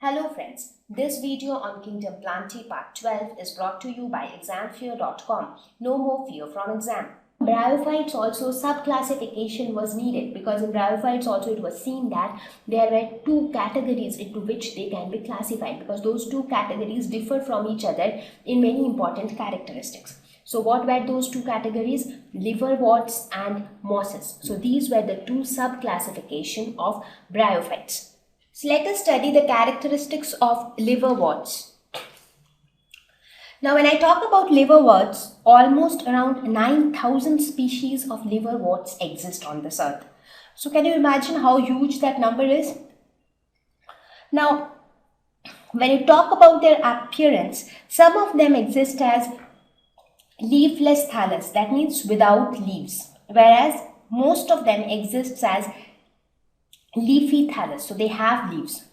Hello friends, this video on Kingdom Plantae Part 12 is brought to you by examfear.com. No more fear from exam. Bryophytes also subclassification was needed because in bryophytes also it was seen that there were two categories into which they can be classified because those two categories differ from each other in many important characteristics. So what were those two categories? Liverworts and mosses. So these were the two subclassification of bryophytes. So let us study the characteristics of liverworts. Now when I talk about liverworts, almost around 9,000 species of liverworts exist on this earth. So can you imagine how huge that number is? Now when you talk about their appearance, some of them exist as leafless thallus, that means without leaves, whereas most of them exists as leafy thallus, so they have leaves.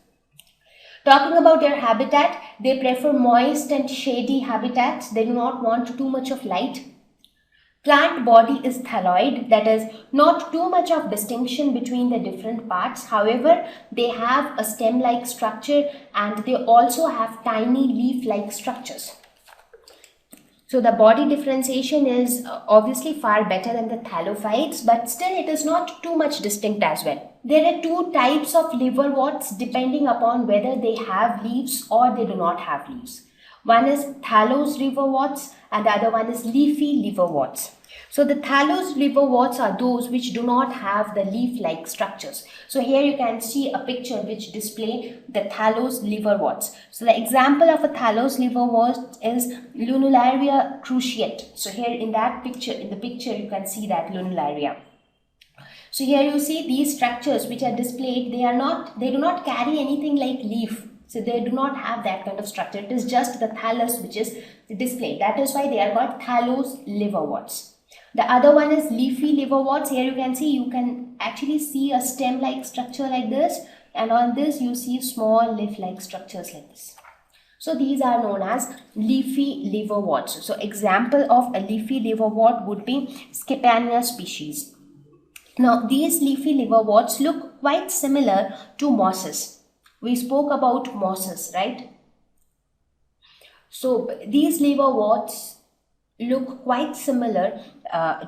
Talking about their habitat, they prefer moist and shady habitats. They do not want too much of light. Plant body is thalloid, that is not too much of distinction between the different parts. However, they have a stem-like structure and they also have tiny leaf-like structures. So the body differentiation is obviously far better than the thallophytes, but still it is not too much distinct as well. There are two types of liverworts depending upon whether they have leaves or they do not have leaves. One is thallose liverworts and the other one is leafy liverworts. So the thallose liverworts are those which do not have the leaf-like structures. So here you can see a picture which display the thallose liverworts. So the example of a thallose liverwort is Lunularia cruciate. So here in that picture, in the picture you can see that Lunularia. So here you see these structures which are displayed, they do not carry anything like leaf. So they do not have that kind of structure. It is just the thallus which is displayed. That is why they are called thallose liverworts. The other one is leafy liverworts. Here you can actually see a stem-like structure like this, and on this you see small leaf-like structures like this. So these are known as leafy liverworts. So example of a leafy liverwort would be Scipania species. Now these leafy liverworts look quite similar to mosses. We spoke about mosses, right? So these liverworts look quite similar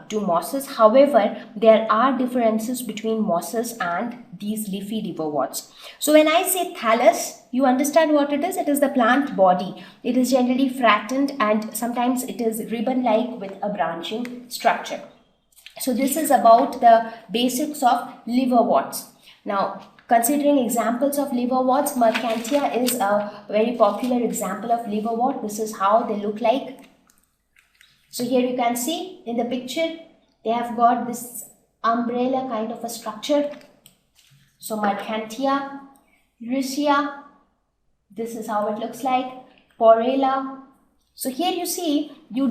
to mosses. However, there are differences between mosses and these leafy liverworts. So when I say thallus, you understand what it is? It is the plant body. It is generally flattened and sometimes it is ribbon-like with a branching structure. So this is about the basics of liverworts. Now, considering examples of liverworts, Mercantia is a very popular example of liverwort. This is how they look like. So here you can see in the picture, they have got this umbrella kind of a structure. So Mercantia, Riccia, this is how it looks like, Porella. So here you see, they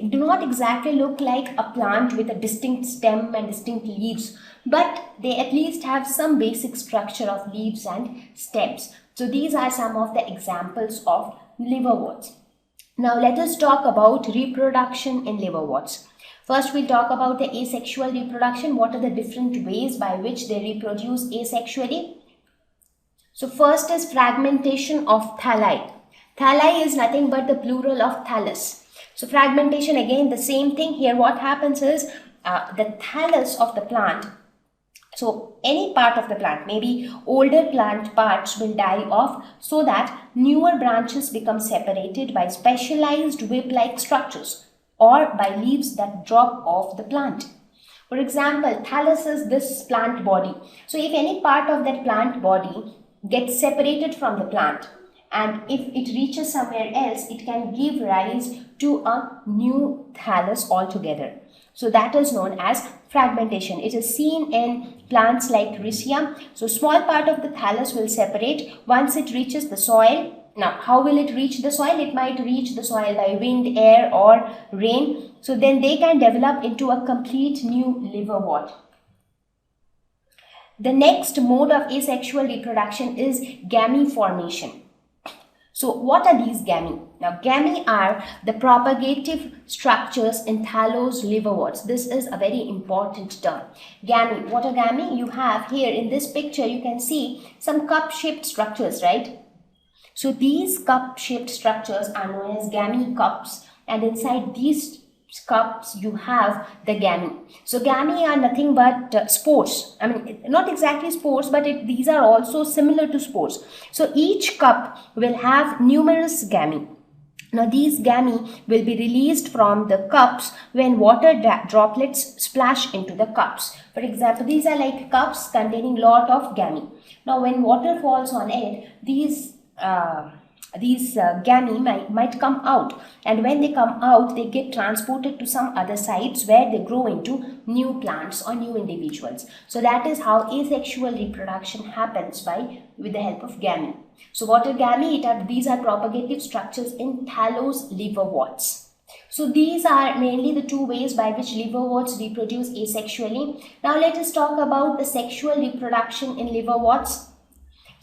do not exactly look like a plant with a distinct stem and distinct leaves, but they at least have some basic structure of leaves and stems. So these are some of the examples of liverworts. Now let us talk about reproduction in liverworts. First we'll talk about the asexual reproduction. What are the different ways by which they reproduce asexually? So first is fragmentation of thalli. Thalli is nothing but the plural of thallus. So fragmentation, again the same thing. Here what happens is the thallus of the plant, so any part of the plant, maybe older plant parts will die off so that newer branches become separated by specialized whip-like structures or by leaves that drop off the plant. For example, thallus is this plant body. So if any part of that plant body gets separated from the plant and if it reaches somewhere else, it can give rise to a new thallus altogether. So that is known as fragmentation. It is seen in plants like Riccia. So small part of the thallus will separate once it reaches the soil. Now how will it reach the soil? It might reach the soil by wind, air or rain. So then they can develop into a complete new liverwort. The next mode of asexual reproduction is gamete formation. So what are these gamete? Now gamete are the propagative structures in thallus liverworts. This is a very important term. Gamete. What are gamete? You have here in this picture, you can see some cup-shaped structures, right? So these cup-shaped structures are known as gamete cups, and inside these cups you have the gamete. So gamete are nothing but spores. I mean, not exactly spores, but these are also similar to spores. So each cup will have numerous gamete. Now these gamete will be released from the cups when water droplets splash into the cups. For example, these are like cups containing lot of gamete. Now when water falls on it, these gamete might come out, and when they come out, they get transported to some other sites where they grow into new plants or new individuals. So that is how asexual reproduction happens with the help of gamete. So what are gamete? These are propagative structures in thallus liverworts. So these are mainly the two ways by which liverworts reproduce asexually. Now let us talk about the sexual reproduction in liverworts.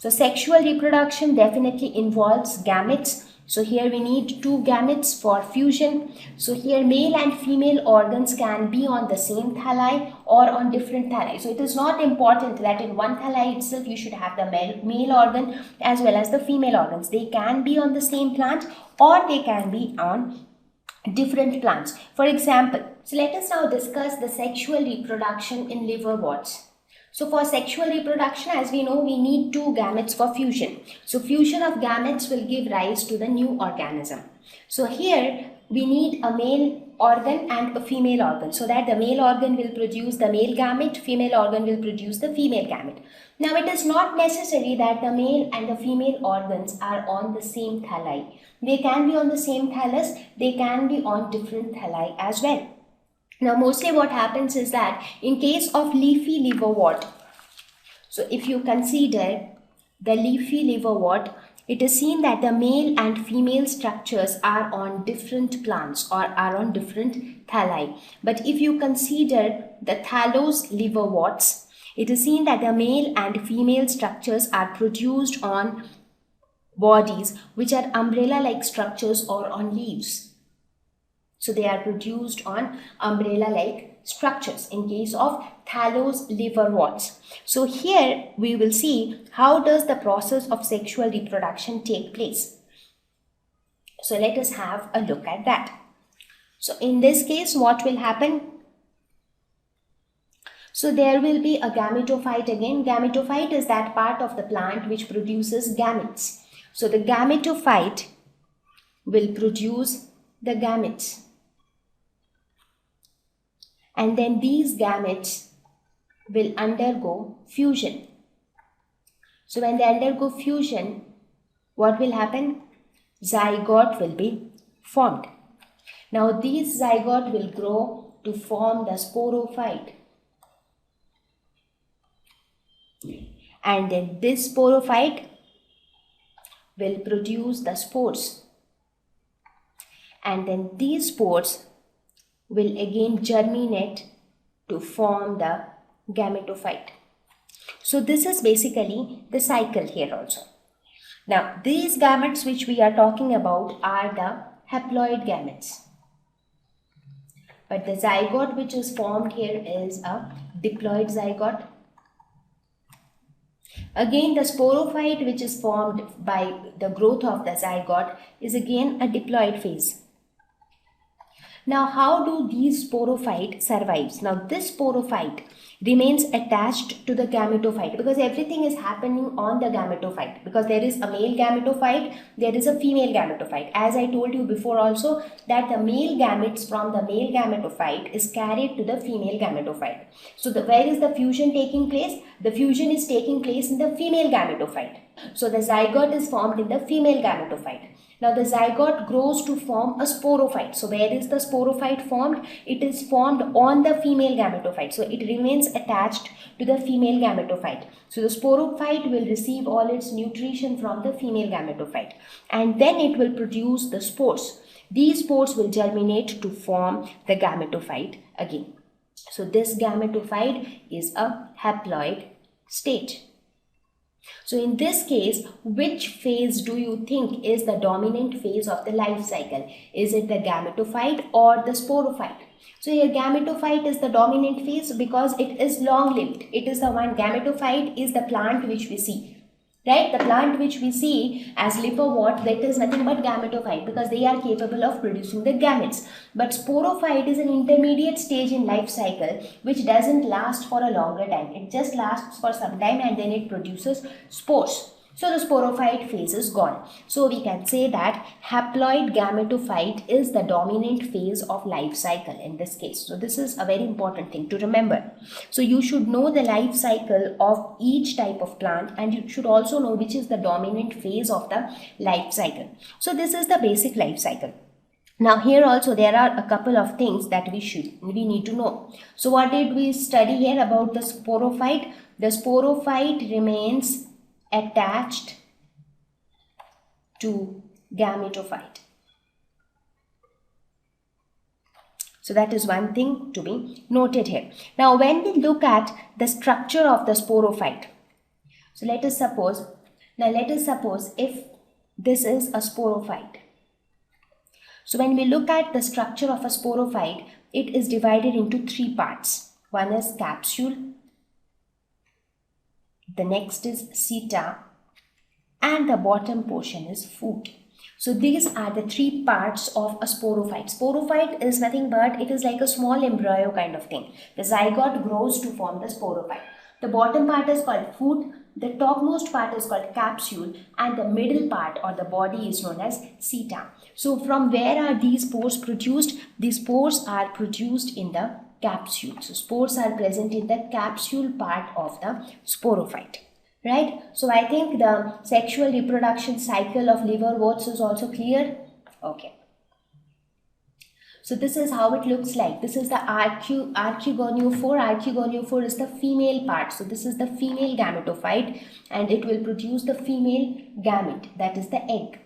So sexual reproduction definitely involves gametes. So here we need two gametes for fusion. So here male and female organs can be on the same thalli or on different thalli. So it is not important that in one thalli itself you should have the male organ as well as the female organs. They can be on the same plant or they can be on different plants. For example, so let us now discuss the sexual reproduction in liverworts. So for sexual reproduction, as we know, we need two gametes for fusion. So fusion of gametes will give rise to the new organism. So here we need a male organ and a female organ, so that the male organ will produce the male gamete, female organ will produce the female gamete. Now it is not necessary that the male and the female organs are on the same thalli. They can be on the same thallus, they can be on different thalli as well. Now mostly what happens is that in case of leafy liverwort, so if you consider the leafy liverwort, it is seen that the male and female structures are on different plants or are on different thalli. But if you consider the thallus liverworts, it is seen that the male and female structures are produced on bodies which are umbrella-like structures or on leaves. So they are produced on umbrella-like structures in case of thallus liverworts. So here we will see how does the process of sexual reproduction take place. So let us have a look at that. So in this case, what will happen? So there will be a gametophyte again. Gametophyte is that part of the plant which produces gametes. So the gametophyte will produce the gametes. And then these gametes will undergo fusion. So when they undergo fusion, what will happen? Zygote will be formed. Now these zygote will grow to form the sporophyte. And then this sporophyte will produce the spores. And then these spores will again germinate to form the gametophyte. So this is basically the cycle here also. Now these gametes which we are talking about are the haploid gametes. But the zygote which is formed here is a diploid zygote. Again, the sporophyte which is formed by the growth of the zygote is again a diploid phase. Now, how do these sporophyte survive? Now, this sporophyte remains attached to the gametophyte because everything is happening on the gametophyte. Because there is a male gametophyte, there is a female gametophyte. As I told you before also that the male gametes from the male gametophyte is carried to the female gametophyte. So, where is the fusion taking place? The fusion is taking place in the female gametophyte. So, the zygote is formed in the female gametophyte. Now the zygote grows to form a sporophyte. So where is the sporophyte formed? It is formed on the female gametophyte. So it remains attached to the female gametophyte. So the sporophyte will receive all its nutrition from the female gametophyte. And then it will produce the spores. These spores will germinate to form the gametophyte again. So this gametophyte is a haploid state. So in this case, which phase do you think is the dominant phase of the life cycle? Is it the gametophyte or the sporophyte? So here gametophyte is the dominant phase because it is long lived. It is the one, gametophyte is the plant which we see. Right, the plant which we see as liverwort, that is nothing but gametophyte because they are capable of producing the gametes. But sporophyte is an intermediate stage in life cycle which doesn't last for a longer time. It just lasts for some time and then it produces spores. So the sporophyte phase is gone. So we can say that haploid gametophyte is the dominant phase of life cycle in this case. So this is a very important thing to remember. So you should know the life cycle of each type of plant, and you should also know which is the dominant phase of the life cycle. So this is the basic life cycle. Now here also there are a couple of things that we need to know. So what did we study here about the sporophyte? The sporophyte remains attached to gametophyte. So that is one thing to be noted here. Now when we look at the structure of the sporophyte, so let us suppose if this is a sporophyte. So when we look at the structure of a sporophyte, it is divided into three parts. One is capsule, the next is seta, and the bottom portion is foot. So these are the three parts of a sporophyte. Sporophyte is nothing but it is like a small embryo kind of thing. The zygote grows to form the sporophyte. The bottom part is called foot, the topmost part is called capsule, and the middle part or the body is known as seta. So from where are these spores produced? These spores are produced in the capsule. So spores are present in the capsule part of the sporophyte. Right? So I think the sexual reproduction cycle of liverworts is also clear. Okay. So this is how it looks like. This is the archegoniophore. Archegoniophore is the female part. So this is the female gametophyte and it will produce the female gamete, that is the egg.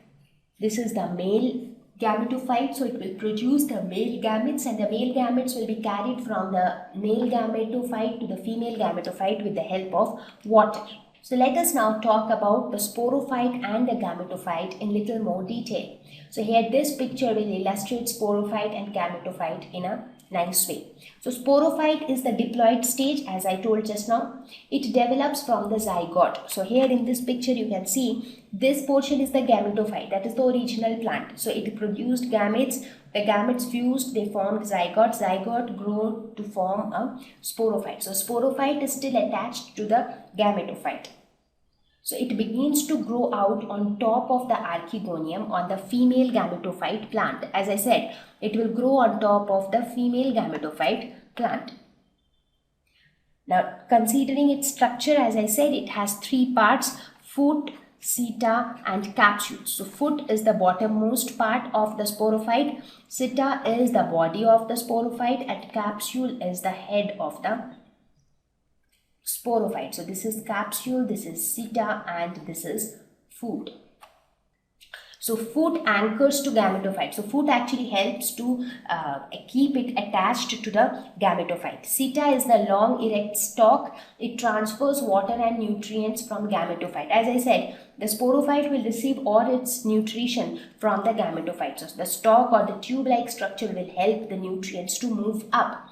This is the male gametophyte, so it will produce the male gametes, and the male gametes will be carried from the male gametophyte to the female gametophyte with the help of water. So let us now talk about the sporophyte and the gametophyte in little more detail. So here this picture will illustrate sporophyte and gametophyte in a nice way. So sporophyte is the diploid stage, as I told just now. It develops from the zygote. So here in this picture you can see this portion is the gametophyte, that is the original plant. So it produced gametes, the gametes fused, they formed zygote, zygote grew to form a sporophyte. So sporophyte is still attached to the gametophyte. So it begins to grow out on top of the archegonium on the female gametophyte plant. As I said, it will grow on top of the female gametophyte plant. Now, considering its structure, as I said, it has three parts: foot, seta, and capsule. So foot is the bottommost part of the sporophyte, seta is the body of the sporophyte, and capsule is the head of the sporophyte. So this is capsule, this is seta, and this is foot. So foot anchors to gametophyte. So foot actually helps to keep it attached to the gametophyte. Seta is the long erect stalk. It transfers water and nutrients from gametophyte. As I said, the sporophyte will receive all its nutrition from the gametophyte. So the stalk or the tube-like structure will help the nutrients to move up.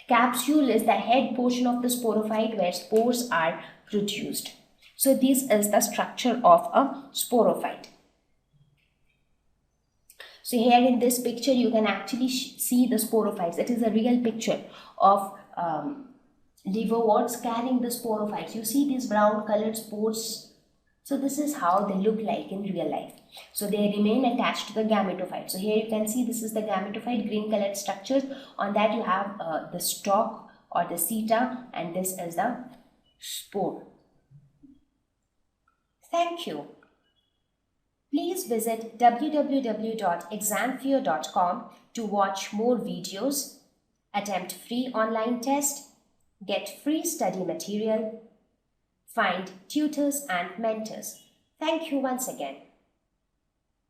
Capsule is the head portion of the sporophyte where spores are produced. So this is the structure of a sporophyte. So here in this picture you can actually see the sporophytes. It is a real picture of liverworts carrying the sporophytes. You see these brown colored spores. So this is how they look like in real life. So they remain attached to the gametophyte. So here you can see this is the gametophyte, green colored structures. On that you have the stalk or the seta, and this is the spore. Thank you. Please visit www.examfear.com to watch more videos, attempt free online test, get free study material, find tutors and mentors. Thank you once again.